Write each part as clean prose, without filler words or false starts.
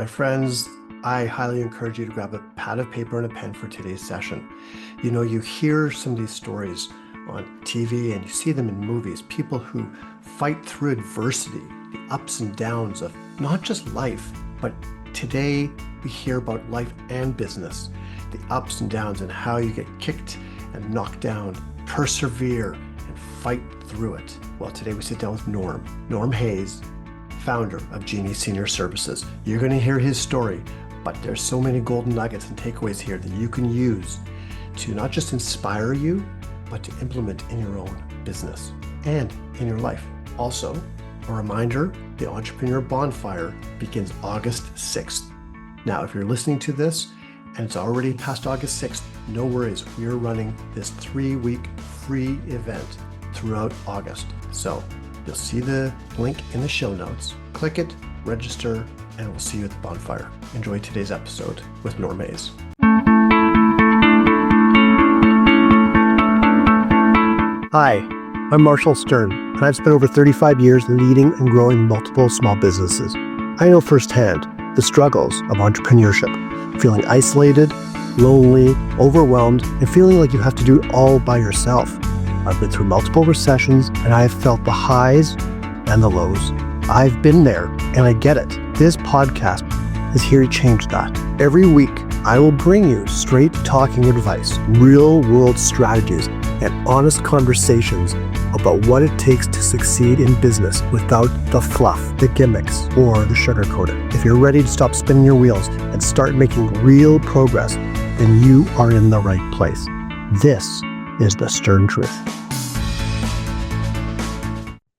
My friends, I highly encourage you to grab a pad of paper and a pen for today's session. You know, you hear some of these stories on TV and you see them in movies, people who fight through adversity, the ups and downs of not just life, but today we hear about life and business, the ups and downs and how you get kicked and knocked down, persevere and fight through it. Well, today we sit down with Norm Hayes, founder of Genie Senior Services. You're going to hear his story, but there's so many golden nuggets and takeaways here that you can use to not just inspire you, but to implement in your own business and in your life. Also, a reminder, the Entrepreneur Bonfire begins August 6th. Now, if you're listening to this and it's already past August 6th, no worries. We are running this 3-week free event throughout August. So you'll see the link in the show notes. Click it, register, and we'll see you at the bonfire. Enjoy today's episode with Norm Hayes. Hi, I'm Marshall Stern, and I've spent over 35 years leading and growing multiple small businesses. I know firsthand the struggles of entrepreneurship, feeling isolated, lonely, overwhelmed, and feeling like you have to do it all by yourself. I've been through multiple recessions, and I have felt the highs and the lows. I've been there, and I get it. This podcast is here to change that. Every week, I will bring you straight talking advice, real-world strategies, and honest conversations about what it takes to succeed in business without the fluff, the gimmicks, or the sugarcoating. If you're ready to stop spinning your wheels and start making real progress, then you are in the right place. This is the Stern Truth.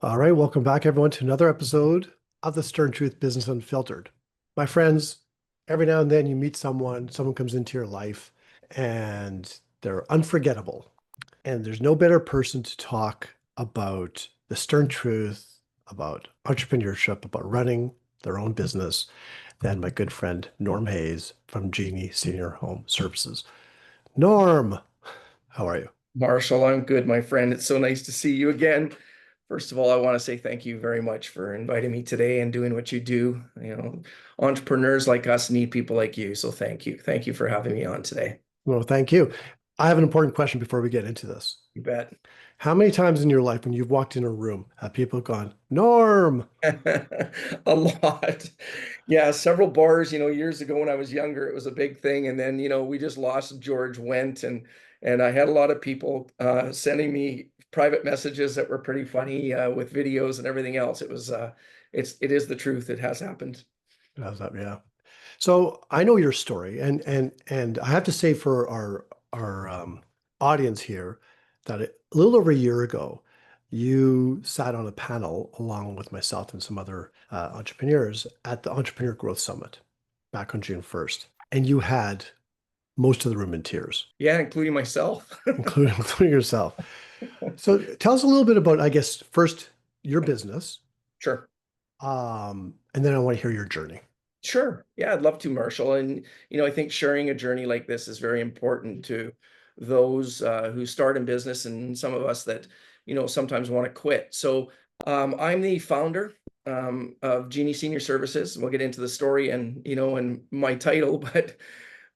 All right, welcome back everyone to another episode of the Stern Truth Business Unfiltered. My friends, every now and then you meet someone comes into your life and they're unforgettable. And there's no better person to talk about the stern truth, about entrepreneurship, about running their own business than my good friend Norm Hayes from Genie Senior Home Services. Norm, how are you? Marshall, I'm good, my friend. It's so nice to see you again. First of all, I want to say thank you very much for inviting me today and doing what you do. You know, entrepreneurs like us need people like you. So thank you. Thank you for having me on today. Well, thank you. I have an important question before we get into this. You bet. How many times in your life when you've walked in a room have people gone, Norm? A lot. Yeah, several bars, years ago when I was younger, it was a big thing. And then, we just lost George Wendt and I had a lot of people sending me private messages that were pretty funny with videos and everything else. It is the truth. It has happened. How's that? Yeah. So I know your story, and I have to say for our audience here that a little over a year ago, you sat on a panel along with myself and some other entrepreneurs at the Entrepreneur Growth Summit back on June 1st, and you had most of the room in tears. Yeah, including myself. including yourself. So tell us a little bit about, I guess, first your business. Sure. And then I want to hear your journey. Sure. Yeah, I'd love to, Marshall. And, I think sharing a journey like this is very important to those who start in business and some of us that, sometimes want to quit. So I'm the founder of Genie Senior Services. We'll get into the story and my title, but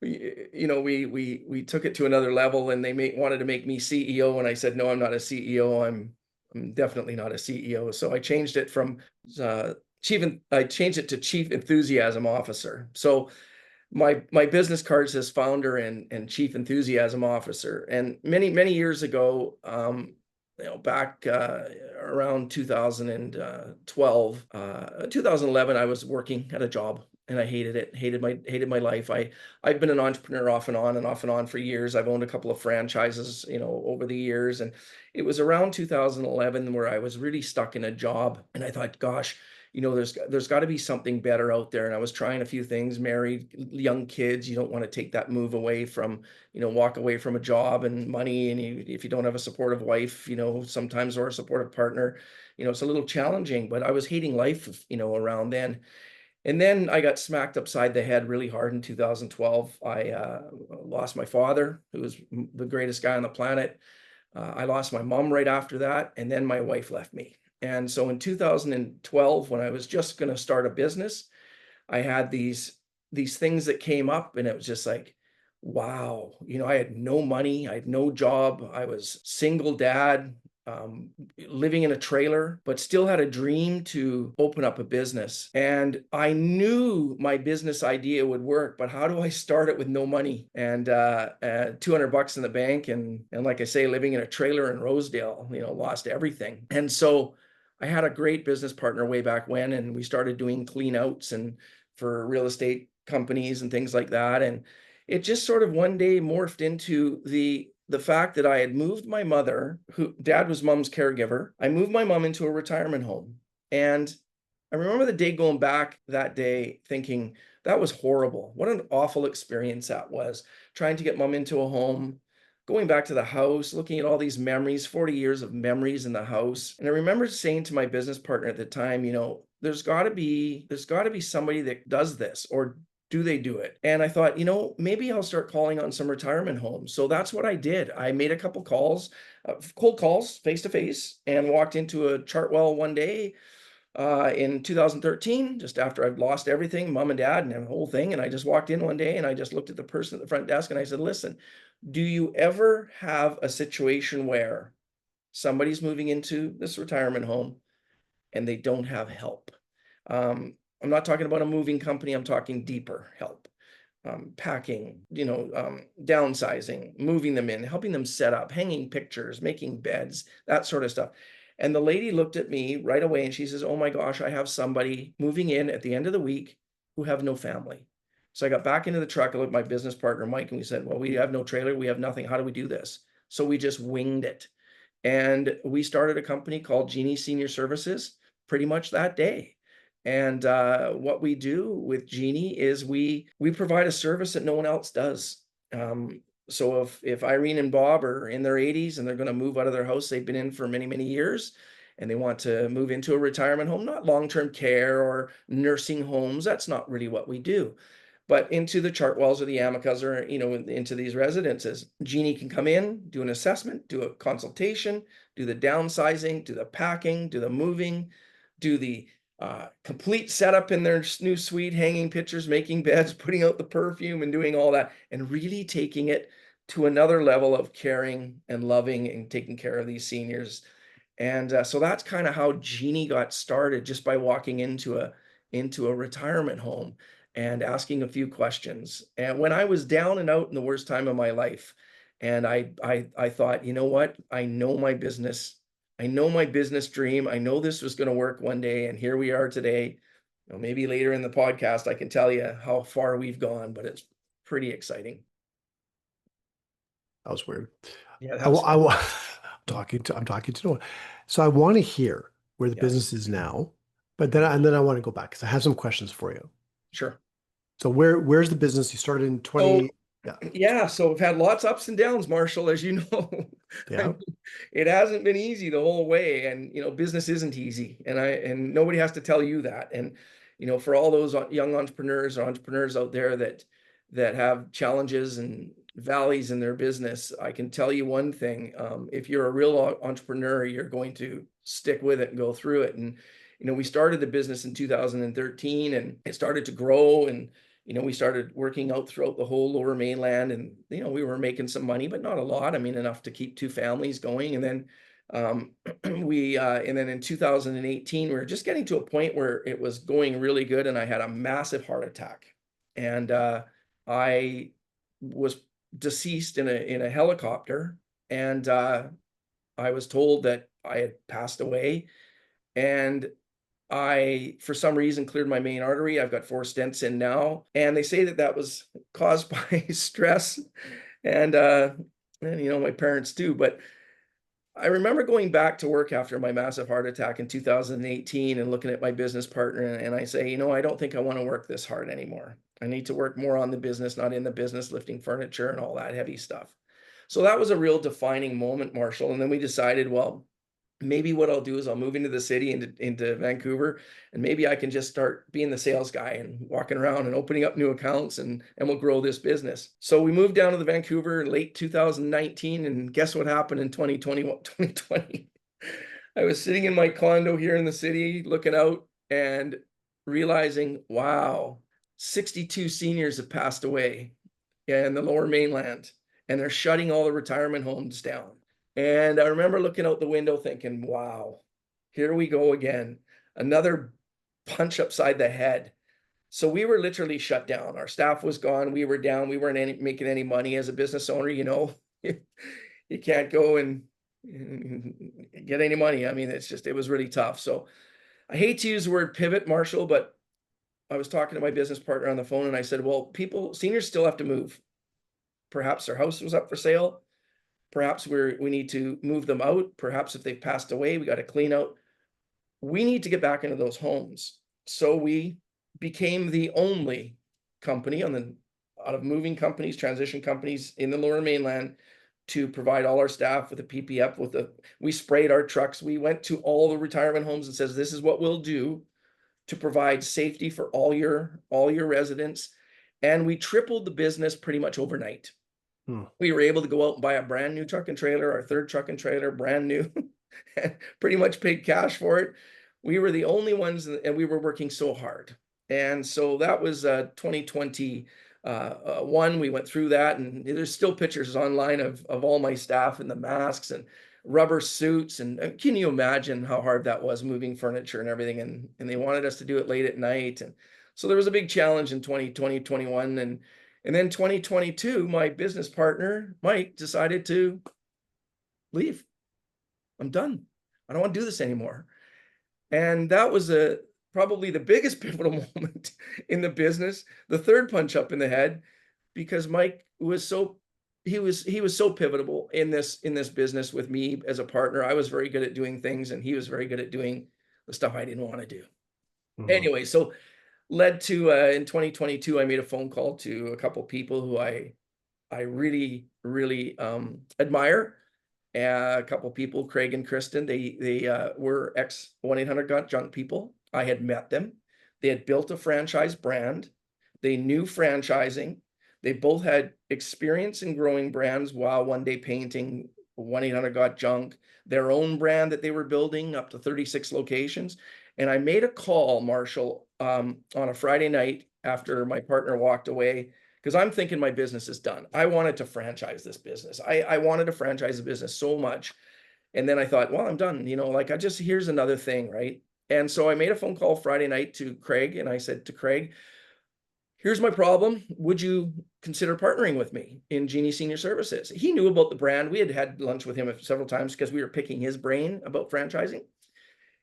we took it to another level and they wanted to make me CEO. And I said, no, I'm not a CEO. I'm definitely not a CEO. So I changed it from I changed it to Chief Enthusiasm Officer. So my business card says founder and Chief Enthusiasm Officer. And many years ago, back around 2012, 2011, I was working at a job and I hated it. Hated my life. I've been an entrepreneur off and on for years. I've owned a couple of franchises, over the years. And it was around 2011 where I was really stuck in a job. And I thought, gosh, there's got to be something better out there. And I was trying a few things, married, young kids. You don't want to take that move away from, walk away from a job and money. And if you don't have a supportive wife, sometimes, or a supportive partner, it's a little challenging, but I was hating life, around then. And then I got smacked upside the head really hard in 2012. I lost my father, who was the greatest guy on the planet. I lost my mom right after that. And then my wife left me. And so in 2012, when I was just going to start a business, I had these these things that came up, and it was just like, wow, I had no money, I had no job, I was single dad, um, living in a trailer, but still had a dream to open up a business. And I knew my business idea would work, but how do I start it with no money and 200 bucks in the bank? And like I say, living in a trailer in Rosedale, lost everything. And so I had a great business partner way back when, and we started doing clean outs and for real estate companies and things like that. And it just sort of one day morphed into the fact that I had moved my mother, who dad was mom's caregiver. I moved my mom into a retirement home. And I remember the day going back that day thinking that was horrible. What an awful experience that was, trying to get mom into a home, going back to the house, looking at all these memories, 40 years of memories in the house. And I remember saying to my business partner at the time, there's got to be somebody that does this, or do they do it? And I thought, maybe I'll start calling on some retirement homes. So that's what I did. I made a couple calls, cold calls, face to face, and walked into a Chartwell one day in 2013, just after I'd lost everything, mom and dad and the whole thing. And I just walked in one day and I just looked at the person at the front desk and I said, listen, do you ever have a situation where somebody's moving into this retirement home and they don't have help? I'm not talking about a moving company. I'm talking deeper help, packing, downsizing, moving them in, helping them set up, hanging pictures, making beds, that sort of stuff. And the lady looked at me right away and she says, oh my gosh, I have somebody moving in at the end of the week who have no family. So I got back into the truck. I looked at my business partner, Mike, and we said, well, we have no trailer. We have nothing. How do we do this? So we just winged it. And we started a company called Genie Senior Services pretty much that day. And what we do with Genie is we provide a service that no one else does. So if Irene and Bob are in their 80s and they're going to move out of their house they've been in for many, many years, and they want to move into a retirement home, not long-term care or nursing homes, that's not really what we do, but into the Chartwells or the Amicas or, into these residences. Genie can come in, do an assessment, do a consultation, do the downsizing, do the packing, do the moving, do the complete setup in their new suite, hanging pictures, making beds, putting out the perfume and doing all that, and really taking it to another level of caring and loving and taking care of these seniors. And so that's kind of how Genie got started, just by walking into a retirement home and asking a few questions. And when I was down and out in the worst time of my life, and I thought, you know what? I know my business dream. I know this was going to work one day, and here we are today. Maybe later in the podcast, I can tell you how far we've gone, but it's pretty exciting. That was weird. Yeah, I'm talking to no one. So I want to hear where the yes, business is now, but then I want to go back because I have some questions for you. sure. So where's the business? You started in 20. Yeah. Yeah, so we've had lots of ups and downs, Marshall, as you know. I Yeah. mean, it hasn't been easy the whole way, and business isn't easy, and nobody has to tell you that. And for all those young entrepreneurs or entrepreneurs out there that have challenges and valleys in their business, I can tell you one thing: if you're a real entrepreneur, you're going to stick with it and go through it. And we started the business in 2013, and it started to grow, and we started working out throughout the whole Lower Mainland, and we were making some money, but not a lot. I mean, enough to keep two families going. And then and then in 2018, we were just getting to a point where it was going really good, and I had a massive heart attack, and I was deceased in a helicopter, and I was told that I had passed away, and I, for some reason, cleared my main artery. I've got 4 stents in now, and they say that was caused by stress, and my parents too. But I remember going back to work after my massive heart attack in 2018 and looking at my business partner, and I say, I don't think I want to work this hard anymore. I need to work more on the business, not in the business, lifting furniture and all that heavy stuff. So that was a real defining moment, Marshall. And then we decided, well, maybe what I'll do is I'll move into the city, into Vancouver, and maybe I can just start being the sales guy and walking around and opening up new accounts, and we'll grow this business. So we moved down to the Vancouver in late 2019, and guess what happened in 2020? I was sitting in my condo here in the city looking out and realizing, wow, 62 seniors have passed away in the Lower Mainland, and they're shutting all the retirement homes down. And I remember looking out the window thinking, wow, here we go again. Another punch upside the head. So we were literally shut down. Our staff was gone. We were down. We weren't making any money as a business owner. You can't go and get any money. I mean, it was really tough. So I hate to use the word pivot, Marshall, but I was talking to my business partner on the phone and I said, well, seniors still have to move. Perhaps their house was up for sale. Perhaps we need to move them out. Perhaps if they've passed away, we got to clean out. We need to get back into those homes. So we became the only company out of moving companies, transition companies in the Lower Mainland to provide all our staff with a PPF. We sprayed our trucks. We went to all the retirement homes and says, this is what we'll do to provide safety for all your residents. And we tripled the business pretty much overnight. We were able to go out and buy a brand new truck and trailer, our third truck and trailer, brand new, and pretty much paid cash for it. We were the only ones, and we were working so hard. And so that was 2021. We went through that, and there's still pictures online of all my staff in the masks and rubber suits. And can you imagine how hard that was, moving furniture and everything? And they wanted us to do it late at night. And so there was a big challenge in 2020, 21. And then 2022, my business partner, Mike, decided to leave. I'm done. I don't want to do this anymore. And that was probably the biggest pivotal moment in the business, the third punch up in the head, because Mike was so pivotal in this business with me as a partner. I was very good at doing things, and he was very good at doing the stuff I didn't want to do. Anyway, so led to in 2022, I made a phone call to a couple of people who I really, really admire. A couple of people, Craig and Kristen, they were ex 1-800-GOT-JUNK people. I had met them. They had built a franchise brand. They knew franchising. They both had experience in growing brands while one day painting 1-800-GOT-JUNK, their own brand that they were building up to 36 locations. And I made a call, Marshall, on a Friday night after my partner walked away, because I'm thinking my business is done. I wanted to franchise this business. I wanted to franchise the business so much. And then I thought, well, I'm done. Here's another thing, right? And so I made a phone call Friday night to Craig, and I said to Craig, here's my problem. Would you consider partnering with me in Genie Senior Services? He knew about the brand. We had lunch with him several times because we were picking his brain about franchising.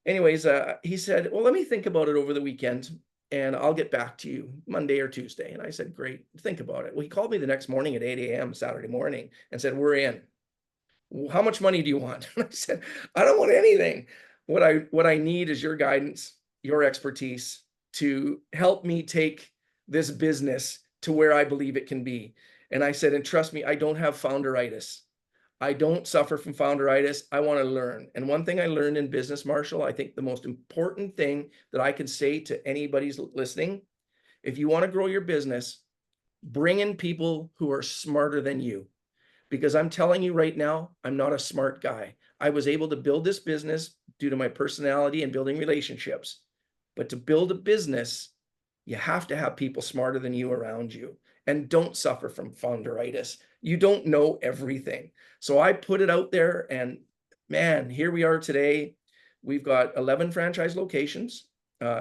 Anyways, he said, well, let me think about it over the weekend, and I'll get back to you Monday or Tuesday. And I said, great, think about it. Well, he called me the next morning at 8 a.m. Saturday morning and said, we're in. How much money do you want? And I said, I don't want anything. What I need is your guidance, your expertise to help me take this business to where I believe it can be. And I said, and trust me, I don't have founderitis. I don't suffer from founderitis. I want to learn. And one thing I learned in business, Marshall, I think the most important thing that I can say to anybody's listening, if you want to grow your business, bring in people who are smarter than you. Because I'm telling you right now, I'm not a smart guy. I was able to build this business due to my personality and building relationships. But to build a business, you have to have people smarter than you around you. And don't suffer from founderitis. You don't know everything. So I put it out there, and man, here we are today. We've got 11 franchise locations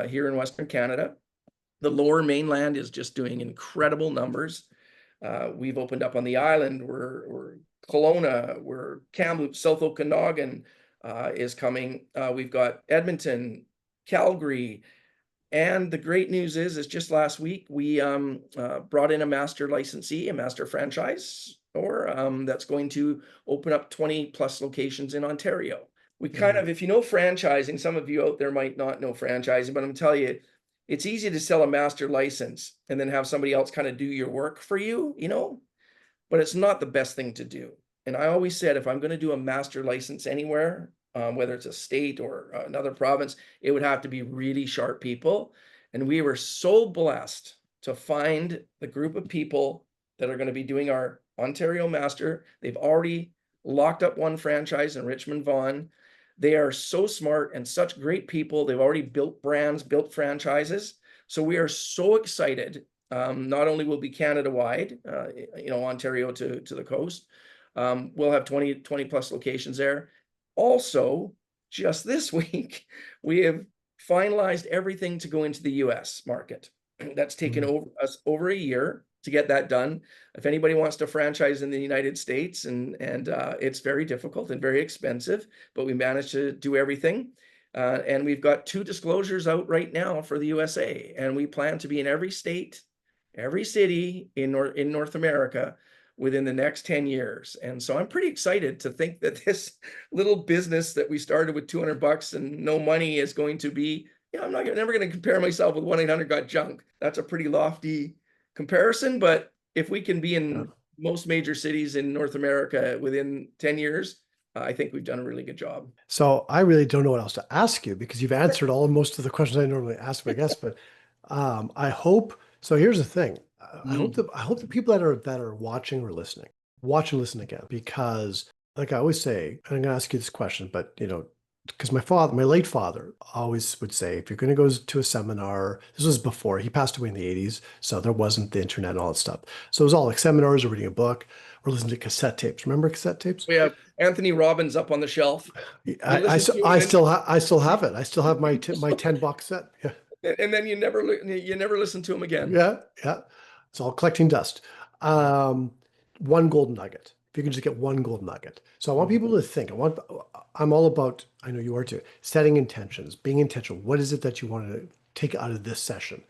here in Western Canada. The Lower Mainland is just doing incredible numbers. We've opened up on the island. We're Kelowna, we're Kamloops, South Okanagan is coming. We've got Edmonton, Calgary. And the great news is just last week, we brought in a master licensee, a master franchise, that's going to open up 20 plus locations in Ontario. We kind of, if you know franchising, some of you out there might not know franchising, but I'm telling you, it's easy to sell a master license and then have somebody else kind of do your work for you, but it's not the best thing to do. And I always said, if I'm going to do a master license anywhere, whether it's a state or another province, it would have to be really sharp people. And we were so blessed to find the group of people that are going to be doing our Ontario master. They've already locked up one franchise in Richmond Vaughan. They are so smart and such great people. They've already built brands, built franchises. So we are so excited. Not only will be Canada-wide, Ontario to the coast. We'll have 20 plus locations there. Also, just this week, we have finalized everything to go into the US market. That's taken us over a year to get that done. If anybody wants to franchise in the United States, and it's very difficult and very expensive, but we managed to do everything. And we've got 2 disclosures out right now for the USA, and we plan to be in every state, every city in North America within the next 10 years. And so I'm pretty excited to think that this little business that we started with $200 and no money is going to be, I'm never going to compare myself with 1-800-GOT-JUNK. That's a pretty lofty comparison, but if we can be in most major cities in North America within 10 years, I think we've done a really good job. So I really don't know what else to ask you, because you've answered most of the questions I normally ask my guests. But I hope so. Here's the thing: I hope the people that are watching or listening, watch and listen again, because, like I always say, and I'm going to ask you this question, but because my late father always would say, if you're going to go to a seminar, this was before he passed away in the 80s, so there wasn't the internet and all that stuff. So it was all like seminars or reading a book or listening to cassette tapes. Remember cassette tapes? We have Anthony Robbins up on the shelf. I still have it. I still have my 10 box set. Yeah. And then you never listen to him again. Yeah. It's all collecting dust. One golden nugget. If you can just get one golden nugget. So I want people to think. I'm all about, I know you are too, setting intentions, being intentional. What is it that you want to take out of this session?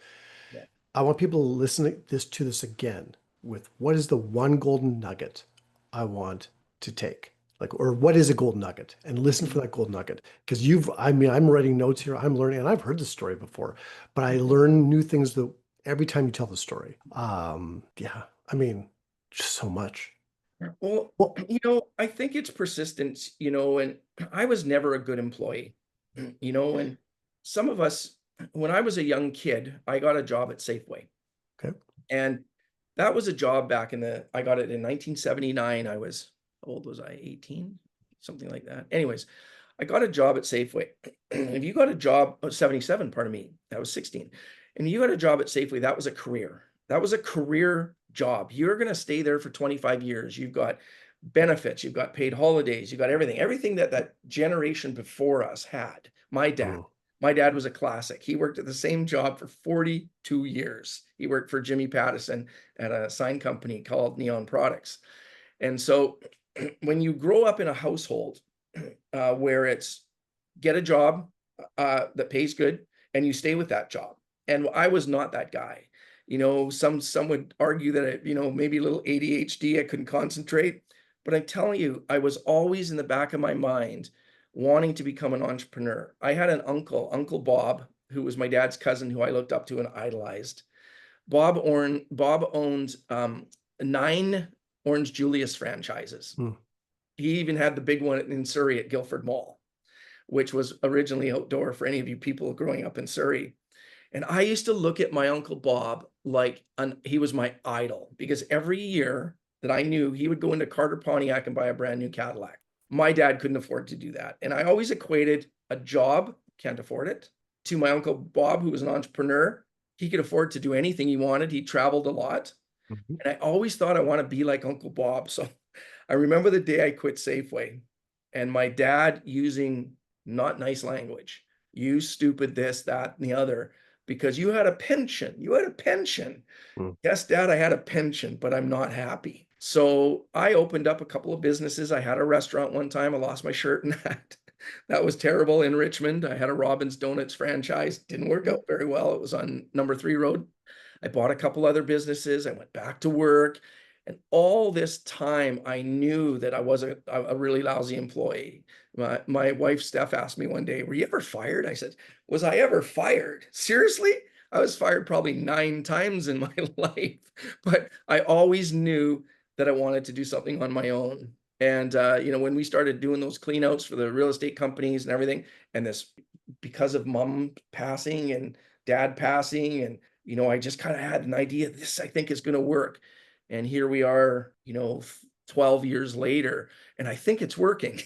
Yeah. I want people to listen to this again with, what is the one golden nugget I want to take? Or what is a golden nugget? And listen for that golden nugget. Because I'm writing notes here, I'm learning, and I've heard this story before, but I learn new things every time you tell the story. Just so much. Well, I think it's persistence, and I was never a good employee, and some of us, when I was a young kid, I got a job at Safeway. Okay. And that was a job I got it in 1979. How old was I? 18, something like that. Anyways, I got a job at Safeway. If you got a job, 77, pardon me, that was 16. And you got a job at Safeway, that was a career. That was a career job. You're going to stay there for 25 years. You've got benefits, you've got paid holidays, you've got everything that generation before us had. My dad was a classic. He worked at the same job for 42 years. He worked for Jimmy Pattison at a sign company called Neon Products. And so when you grow up in a household where it's get a job that pays good and you stay with that job. And I was not that guy. Some would argue that maybe a little ADHD, I couldn't concentrate. But I'm telling you, I was always in the back of my mind wanting to become an entrepreneur. I had an Uncle Bob, who was my dad's cousin, who I looked up to and idolized. Bob owned 9 Orange Julius franchises. He even had the big one in Surrey at Guildford Mall, which was originally outdoor for any of you people growing up in Surrey. And I used to look at my Uncle Bob like he was my idol, because every year that I knew, he would go into Carter Pontiac and buy a brand new Cadillac. My dad couldn't afford to do that. And I always equated a job, can't afford it, to my Uncle Bob, who was an entrepreneur. He could afford to do anything he wanted. He traveled a lot. And I always thought I want to be like Uncle Bob. So I remember the day I quit Safeway and my dad using not nice language. You stupid this, that, and the other, because you had a pension. Yes, Dad, I had a pension, but I'm not happy. So I opened up a couple of businesses. I had a restaurant one time. I lost my shirt and hat. That was terrible in Richmond. I had a Robin's Donuts franchise. Didn't work out very well. It was on number 3 road. I bought a couple other businesses. I went back to work. And all this time, I knew that I was a really lousy employee. My wife, Steph, asked me one day, were you ever fired? I said, was I ever fired? Seriously? I was fired probably 9 times in my life. But I always knew that I wanted to do something on my own. And, when we started doing those cleanouts for the real estate companies and everything, and this, because of Mom passing and Dad passing, and, I just kind of had an idea, this I think is going to work. And here we are, 12 years later, and I think it's working.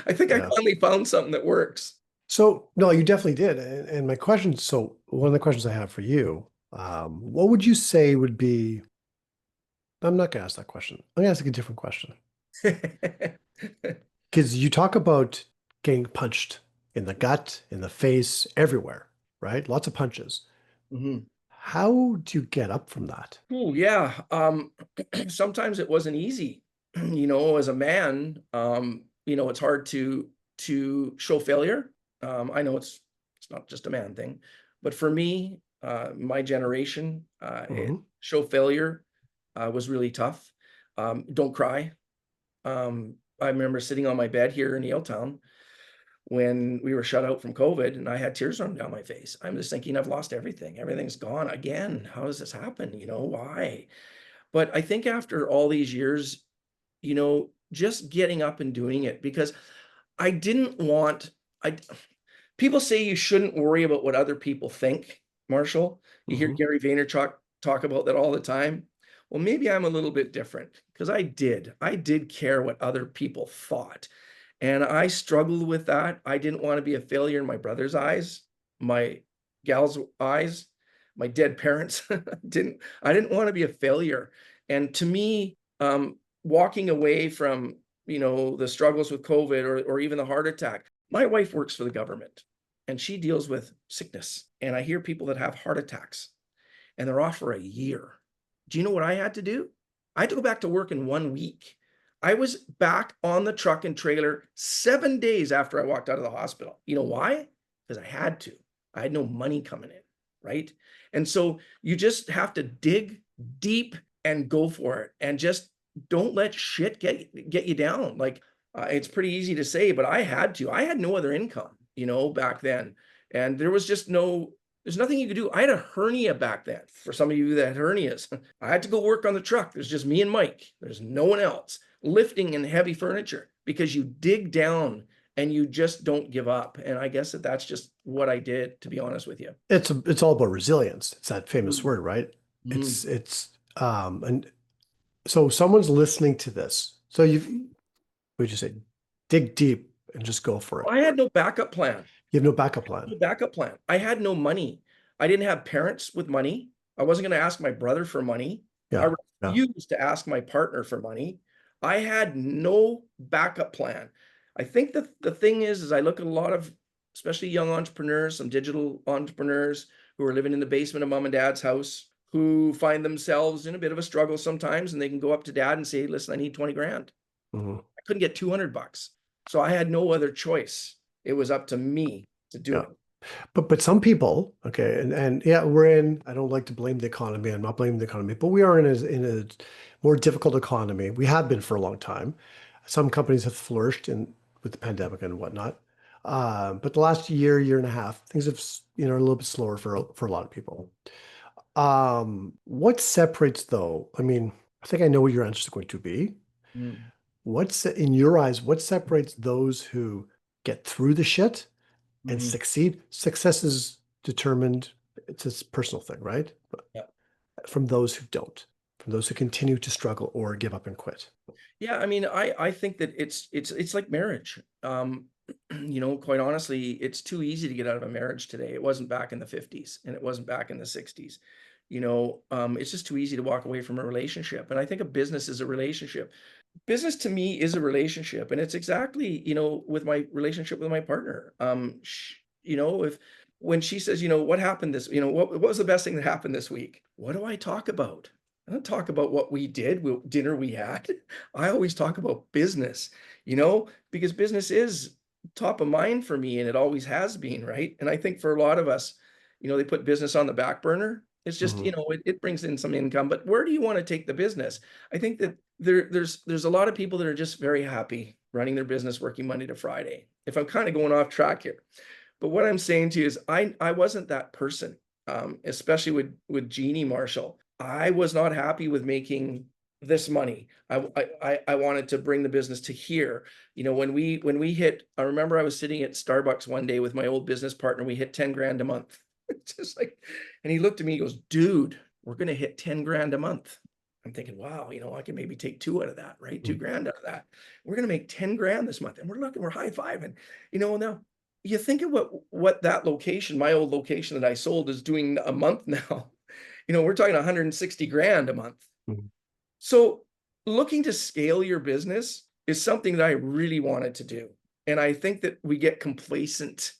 I think I finally found something that works. So no, you definitely did. And my question, so one of the questions I have for you, what would you say would be, I'm not gonna ask that question. I'm gonna ask a different question. Because you talk about getting punched in the gut, in the face, everywhere, right? Lots of punches. Mhm. How do you get up from that? Oh yeah. Sometimes it wasn't easy. As a man, it's hard to show failure. I know it's not just a man thing, but for me, my generation, Hmm. show failure was really tough. Don't cry. I remember sitting on my bed here in Yaletown when we were shut out from COVID, and I had tears running down my face. I'm just thinking, I've lost everything. Everything's gone again. How does this happen? Why? But I think after all these years, just getting up and doing it, because I didn't want, I, people say you shouldn't worry about what other people think, Marshall. You hear Hmm. Gary Vaynerchuk talk about that all the time. Well, maybe I'm a little bit different because I did care what other people thought. And I struggled with that. I didn't want to be a failure in my brother's eyes, my gal's eyes, my dead parents. I didn't want to be a failure. And to me, walking away from, the struggles with COVID or even the heart attack, my wife works for the government and she deals with sickness. And I hear people that have heart attacks and they're off for a year. Do you know what I had to do? I had to go back to work in 1 week. I was back on the truck and trailer 7 days after I walked out of the hospital. You know why? Because I had to. I had no money coming in, right? And so you just have to dig deep and go for it, and just don't let shit get you down. Like it's pretty easy to say, but I had to. I had no other income, back then, and there's nothing you could do. I had a hernia back then. For some of you that had hernias, I had to go work on the truck. There's just me and Mike. There's no one else lifting in heavy furniture because you dig down and you just don't give up. And I guess that's just what I did, to be honest with you. It's all about resilience. It's that famous Mm, word, right? mm. And so someone's listening to this. So we just say, dig deep and just go for it. I had no backup plan. You have no backup plan. No backup plan. I had no money. I didn't have parents with money. I wasn't going to ask my brother for money. I Yeah. Yeah. refused to ask my partner for money. I had no backup plan. I think that the thing is I look at a lot of, especially young entrepreneurs, some digital entrepreneurs who are living in the basement of mom and dad's house, who find themselves in a bit of a struggle sometimes, and they can go up to dad and say, listen, I need 20 grand. Mhm. I couldn't get 200 bucks. So I had no other choice. It was up to me to do Yeah. it. But some people, okay, and yeah, I don't like to blame the economy. I'm not blaming the economy, but we are in a more difficult economy. We have been for a long time. Some companies have flourished in with the pandemic and whatnot. But the last year and a half, things have, a little bit slower for a lot of people. What separates though? I mean, I think I know what your answer is going to be. Mm. What's in your eyes, what separates those who get through the shit and Mhm. succeed? Success is determined, it's a personal thing, right? Yeah. From those who don't, from those who continue to struggle or give up and quit. Yeah, I mean, I think that it's like marriage. Quite honestly, it's too easy to get out of a marriage today. It wasn't back in the 50s and it wasn't back in the 60s. It's just too easy to walk away from a relationship. And I think a business is a relationship. Business to me is a relationship, and it's exactly, with my relationship with my partner. If when she says, what happened what was the best thing that happened this week? What do I talk about? I don't talk about what we did, dinner we had. I always talk about business, because business is top of mind for me, and it always has been, right? And I think for a lot of us, they put business on the back burner. It's just, Mhm. it brings in some income, but where do you want to take the business? I think that there's a lot of people that are just very happy running their business, working Monday to Friday. If I'm kind of going off track here, but what I'm saying to you is I wasn't that person, especially with Genie Marshall. I was not happy with making this money. I wanted to bring the business to here. When we hit, I remember I was sitting at Starbucks one day with my old business partner. We hit 10 grand a month. It's just like, and he looked at me, he goes, dude, we're gonna hit 10 grand a month. I'm thinking, wow, I can maybe take two out of that, right? 2 grand out of that. We're gonna make 10 grand this month. And we're high fiving, now you think of what that location, my old location that I sold, is doing a month now. We're talking 160 grand a month. Mhm. So looking to scale your business is something that I really wanted to do. And I think that we get complacent.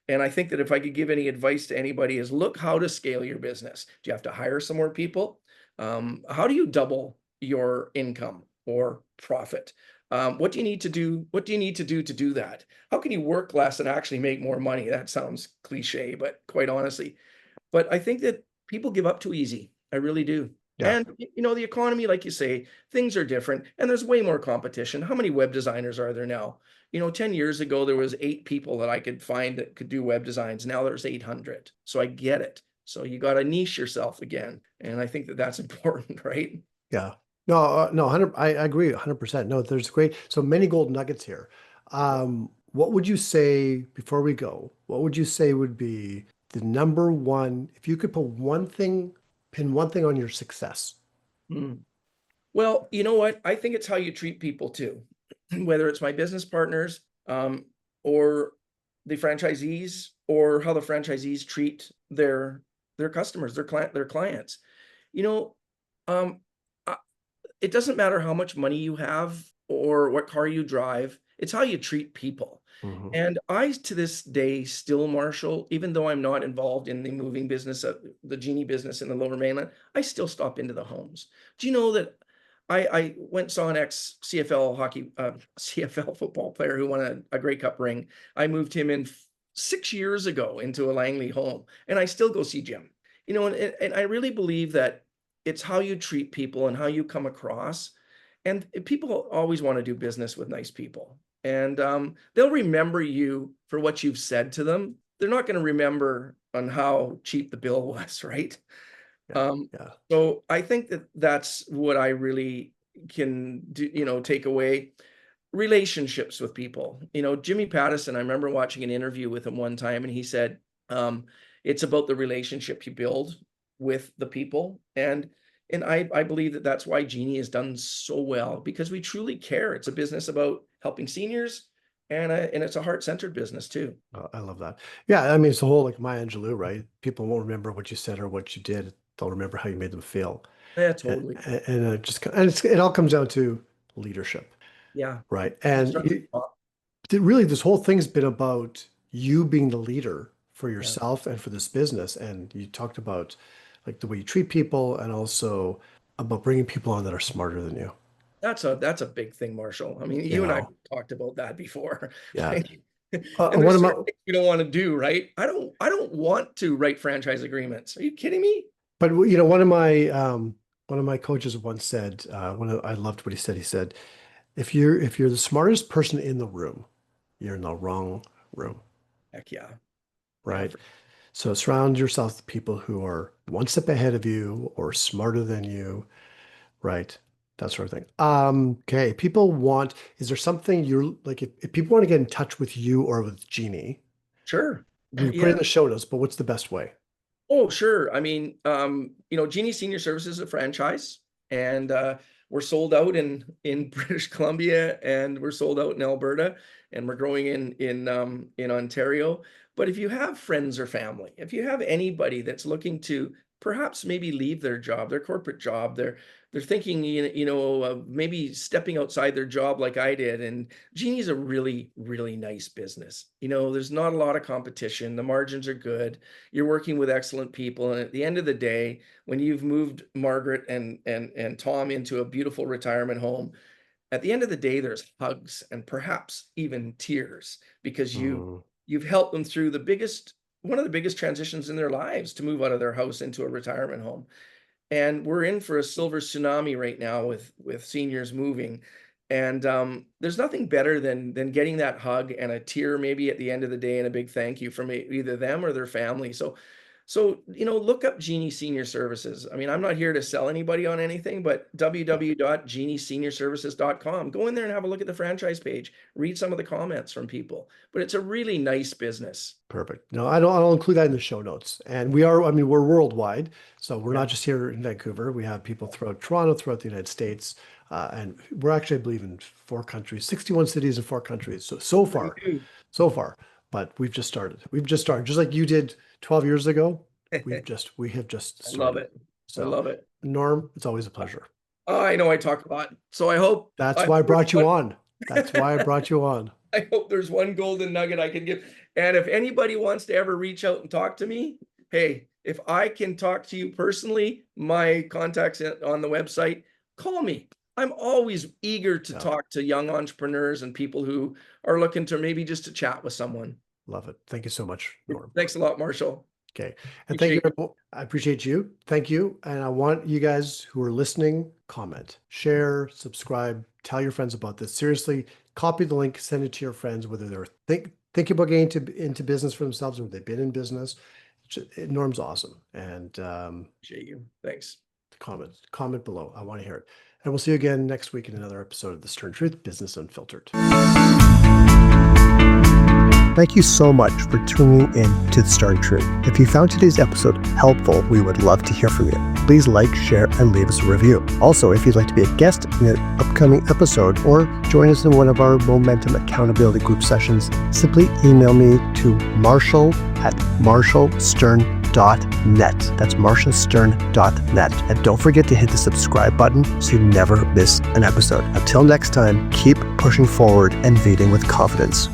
And I think that if I could give any advice to anybody is look how to scale your business. Do you have to hire some more people? How do you double your income or profit? What do you need to do? What do you need to do that? How can you work less and actually make more money? That sounds cliche, but quite honestly, but I think that people give up too easy. I really do. Yeah. And the economy, like you say, things are different and there's way more competition. How many web designers are there now? 10 years ago, there was 8 people that I could find that could do web designs. Now there's 800. So I get it. So you got to niche yourself again. And I think that that's important, right? Yeah. No, no, 100, I agree 100%. No, there's great, so many gold nuggets here. What would you say, before we go, what would you say would be the number one, if you could pin one thing on your success? Mm. Well, you know what? I think it's how you treat people too, whether it's my business partners, or the franchisees, or how the franchisees treat their customers, their clients. You know, um, uh, it doesn't matter how much money you have or what car you drive. It's how you treat people. Mhm. And I, to this day, still, Marshall, even though I'm not involved in the moving business, the Genie business in the Lower Mainland, I still stop into the homes. Do you know that I went saw an ex CFL hockey, CFL football player who won a Grey Cup ring. I moved him in 6 years ago into a Langley home, and I still go see Jim. And I really believe that it's how you treat people and how you come across. And people always want to do business with nice people. And they'll remember you for what you've said to them. They're not going to remember on how cheap the bill was, right? Yeah. Um, Yeah. so I think that that's what I really can do, take away relationships with people. Jimmy Pattison, I remember watching an interview with him one time, and he said, um, it's about the relationship you build with the people. And I believe that that's why Genie has done so well, because we truly care. It's a business about helping seniors, and it's a heart-centered business too. I love that. Yeah. I mean, it's the whole like Maya Angelou, right? People won't remember what you said or what you did. They'll remember how you made them feel. Yeah, And, totally. and it just, and it all comes down to leadership, Yeah. right? You And start at the top. really, this whole thing's been about you being the leader for Yeah. yourself and for this business. And you talked about like the way you treat people and also about bringing people on that are smarter than you. That's a big thing, Marshall. I mean, You you and I have know, talked about that before. yeah. Like, and One there's of my, certain things we don't want to do, right? I don't want to write franchise agreements. Are you kidding me? but one of my coaches once said, I loved what he said. He said, if you're the smartest person in the room, you're in the wrong room, Heck yeah. Yeah. right? So surround yourself with people who are one step ahead of you or smarter than you. Right. That sort of thing. Okay. Is there something you're like, if people want to get in touch with you or with Jeannie, Sure. we put it Yeah. in the show notes, but what's the best way? Oh, sure. I mean, Genie Senior Services is a franchise, and we're sold out in British Columbia, and we're sold out in Alberta, and we're growing in Ontario. But if you have friends or family, if you have anybody that's looking to perhaps maybe leave their job, their corporate job, they're thinking, of maybe stepping outside their job like I did. And Genie's a really, really nice business. There's not a lot of competition. The margins are good. You're working with excellent people, and at the end of the day, when you've moved Margaret and Tom into a beautiful retirement home, at the end of the day, there's hugs and perhaps even tears, because Mm, you've helped them through one of the biggest transitions in their lives, to move out of their house into a retirement home. And we're in for a silver tsunami right now with seniors moving. And there's nothing better than getting that hug and a tear maybe at the end of the day, and a big thank you from either them or their family. So look up Genie Senior Services. I mean, I'm not here to sell anybody on anything, but yeah, www.genieseniorservices.com. Go in there and have a look at the franchise page. Read some of the comments from people. But it's a really nice business. perfect. No, I'll include that in the show notes. And I mean, we're worldwide. So we're Yeah. not just here in Vancouver. We have people throughout Toronto, throughout the United States. And we're actually, I believe, in 4 countries, 61 cities in 4 countries. So We far, do. so far. but we've just started. Just like you did 12 years ago. We have just I love started. it. I So, love it. Norm, it's always a pleasure. I know I talk a lot, so I hope That's why I brought you on. That's why I brought you on. I hope there's one golden nugget I can give. And if anybody wants to ever reach out and talk to me, hey, if I can talk to you personally, my contacts on the website, call me. I'm always eager to talk to young entrepreneurs and people who are looking to maybe just to chat with someone. Love it. Thank you so much, Norm. Thanks a lot, Marshall. Okay. And thank you. I appreciate you. Thank you. And I want you guys who are listening, comment, share, subscribe, tell your friends about this. Seriously, copy the link, send it to your friends, whether they're thinking about getting into business for themselves or they've been in business. Norm's awesome. And appreciate you. Thanks. Comment below. I want to hear it. And we'll see you again next week in another episode of The Stern Truth, Business Unfiltered. Thank you so much for tuning in to The Stern Truth. If you found today's episode helpful, we would love to hear from you. Please like, share, and leave us a review. Also, if you'd like to be a guest in an upcoming episode or join us in one of our Momentum Accountability Group sessions, simply email me to marshall@marshallstern.net. That's marshallstern.net. And don't forget to hit the subscribe button so you never miss an episode. Until next time, keep pushing forward and leading with confidence.